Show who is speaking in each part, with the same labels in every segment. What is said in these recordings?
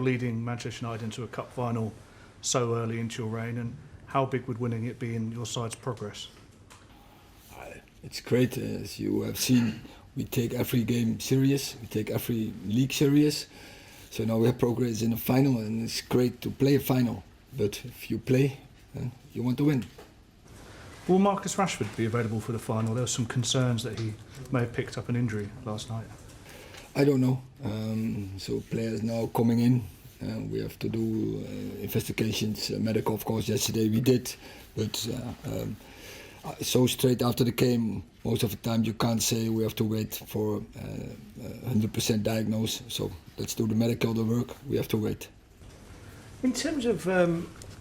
Speaker 1: leading Manchester United into a cup final so early into your reign, and how big would winning it be in your side's progress?
Speaker 2: It's great, as you have seen. We take every game serious, we take every league serious. So now we have progress in a final, and it's great to play a final. But if you play, you want to win.
Speaker 1: Will Marcus Rashford be available for the final? There were some concerns that he may have picked up an injury last night.
Speaker 2: I don't know. So players now coming in, we have to do investigations, medical of course, yesterday we did. But so straight after the game, most of the time you can't say we have to wait for 100% diagnosis. So let's do the medical, the work, we have to wait.
Speaker 3: In terms of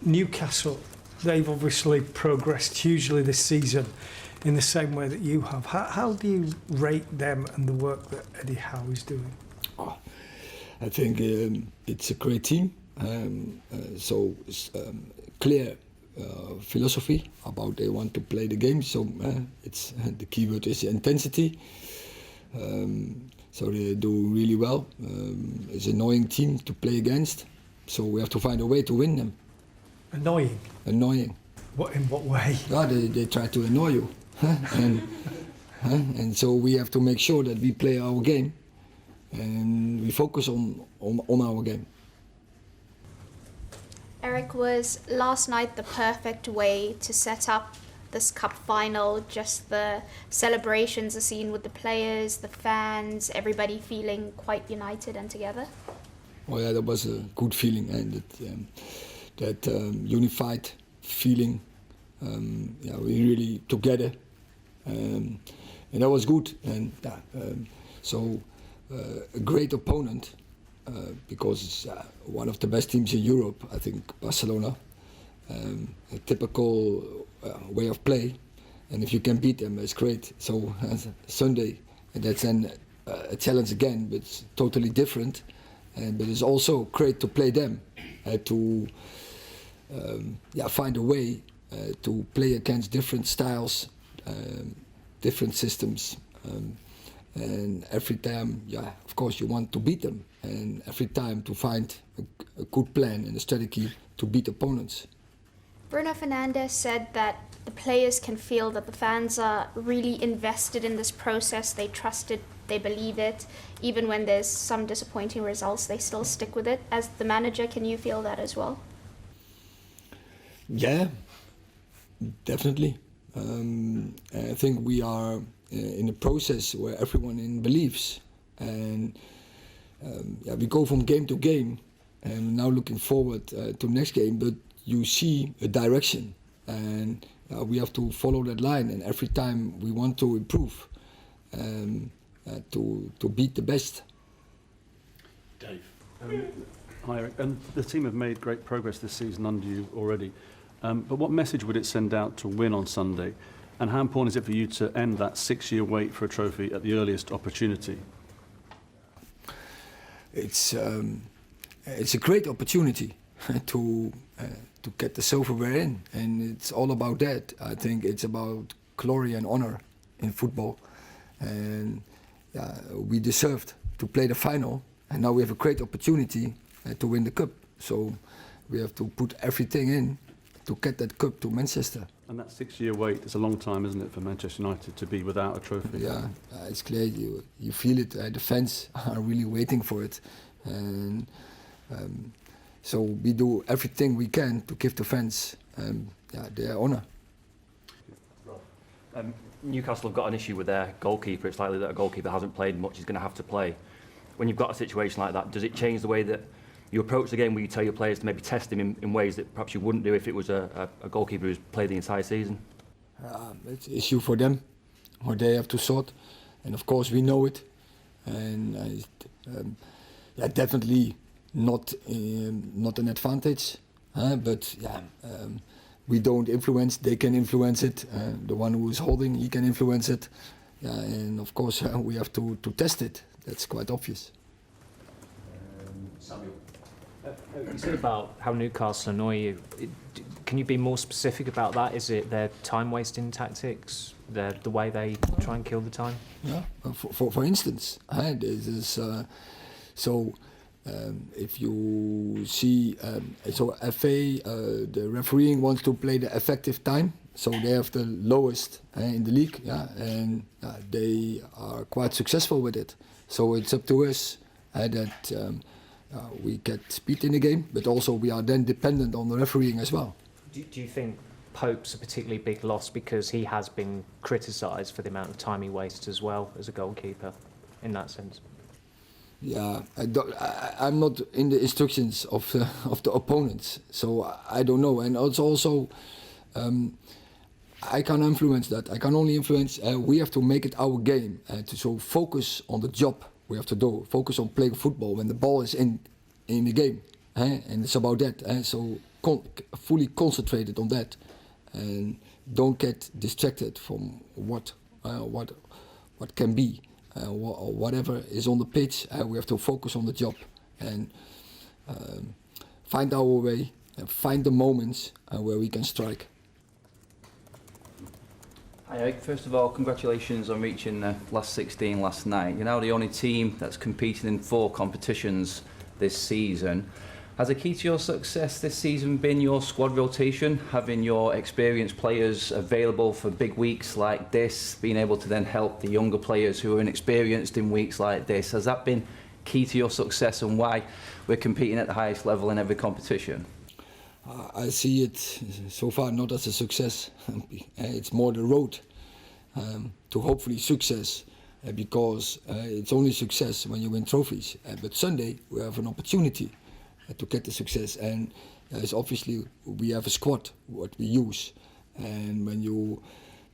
Speaker 3: Newcastle, they've obviously progressed hugely this season in the same way that you have. How do you rate them and the work that Eddie Howe is doing?
Speaker 2: I think it's a great team. Clear philosophy about they want to play the game. So it's the key word is intensity. So they do really well. It's an annoying team to play against. So we have to find a way to win them.
Speaker 3: Annoying?
Speaker 2: Annoying.
Speaker 3: What, in what way?
Speaker 2: Yeah, they try to annoy you. And so we have to make sure that we play our game and we focus on our game.
Speaker 4: Erik, was last night the perfect way to set up this cup final? Just the celebrations are seen with the players, the fans, everybody feeling quite united and together?
Speaker 2: Oh yeah, that was a good feeling, and that unified feeling. We really together, and that was good. And a great opponent. Because it's one of the best teams in Europe, I think, Barcelona. A typical way of play, and if you can beat them, it's great. So Sunday, and that's then a challenge again, but it's totally different. But it's also great to play them, to find a way to play against different styles, different systems. And every time, of course, you want to beat them. And every time to find a good plan and a strategy to beat opponents.
Speaker 4: Bruno Fernandes said that the players can feel that the fans are really invested in this process. They trust it, they believe it. Even when there's some disappointing results, they still stick with it. As the manager, can you feel that as well?
Speaker 2: Yeah, definitely. I think we are in a process where everyone believes. And we go from game to game, and now looking forward to next game. But you see a direction, and we have to follow that line. And every time we want to improve, to beat the best.
Speaker 5: Dave. Hi, Erik. And the team have made great progress this season under you already. But what message would it send out to win on Sunday? And how important is it for you to end that 6-year wait for a trophy at the earliest opportunity?
Speaker 2: It's a great opportunity to get the silverware in, and it's all about that. I think it's about glory and honor in football, and we deserved to play the final, and now we have a great opportunity to win the cup. So we have to put everything in to get that cup to Manchester.
Speaker 5: And that 6-year wait is a long time, isn't it, for Manchester United to be without a trophy?
Speaker 2: Yeah, it's clear. You feel it. The fans are really waiting for it, and so we do everything we can to give the fans their honour.
Speaker 6: Newcastle have got an issue with their goalkeeper. It's likely that a goalkeeper hasn't played much, is going to have to play. When you've got a situation like that, does it change the way that you approach the game, where you tell your players to maybe test him in ways that perhaps you wouldn't do if it was a goalkeeper who's played the entire season?
Speaker 2: It's an issue for them, or they have to sort, and of course we know it, and definitely not an advantage, but we don't influence. They can influence it. The one who is holding, he can influence it, and of course we have to test it. That's quite obvious.
Speaker 7: Samuel. You said about how Newcastle annoy you. Can you be more specific about that? Is it their time-wasting tactics, the way they try and kill the time?
Speaker 2: Yeah, for instance, this is so If you see, so FA, the refereeing wants to play the effective time, so they have the lowest in the league, yeah, and they are quite successful with it. So it's up to us that we get speed in the game, but also we are then dependent on the refereeing as well.
Speaker 7: Do you think Pope's a particularly big loss because he has been criticised for the amount of time he wastes as well as a goalkeeper in that sense?
Speaker 2: Yeah, I'm not in the instructions of the opponents, so I don't know. And it's also, I can't influence that. I can only influence. We have to make it our game to so focus on the job we have to do. Focus on playing football when the ball is in the game, and it's about that. So fully concentrated on that, and don't get distracted from what can be. Or whatever is on the pitch, we have to focus on the job and find our way and find the moments where we can strike.
Speaker 8: Hi Erik, first of all, congratulations on reaching the last 16 last night. You're now the only team that's competed in 4 competitions this season. Has the key to your success this season been your squad rotation, having your experienced players available for big weeks like this, being able to then help the younger players who are inexperienced in weeks like this? Has that been key to your success and why we're competing at the highest level in every competition?
Speaker 2: I see it so far not as a success. It's more the road to hopefully success, because it's only success when you win trophies. But Sunday we have an opportunity to get the success, and it's obviously we have a squad what we use, and when you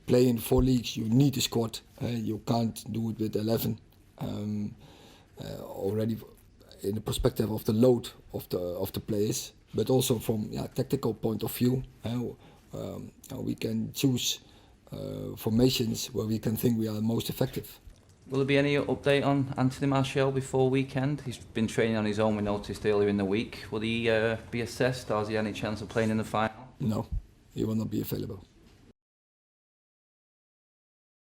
Speaker 2: play in 4 leagues you need a squad. You can't do it with 11 already in the perspective of the load of the players, but also from tactical point of view. We can choose formations where we can think we are most effective.
Speaker 8: Will there be any update on Anthony Martial before weekend? He's been training on his own, we noticed earlier in the week. Will he be assessed, or has he any chance of playing in the final?
Speaker 2: No, he will not be available.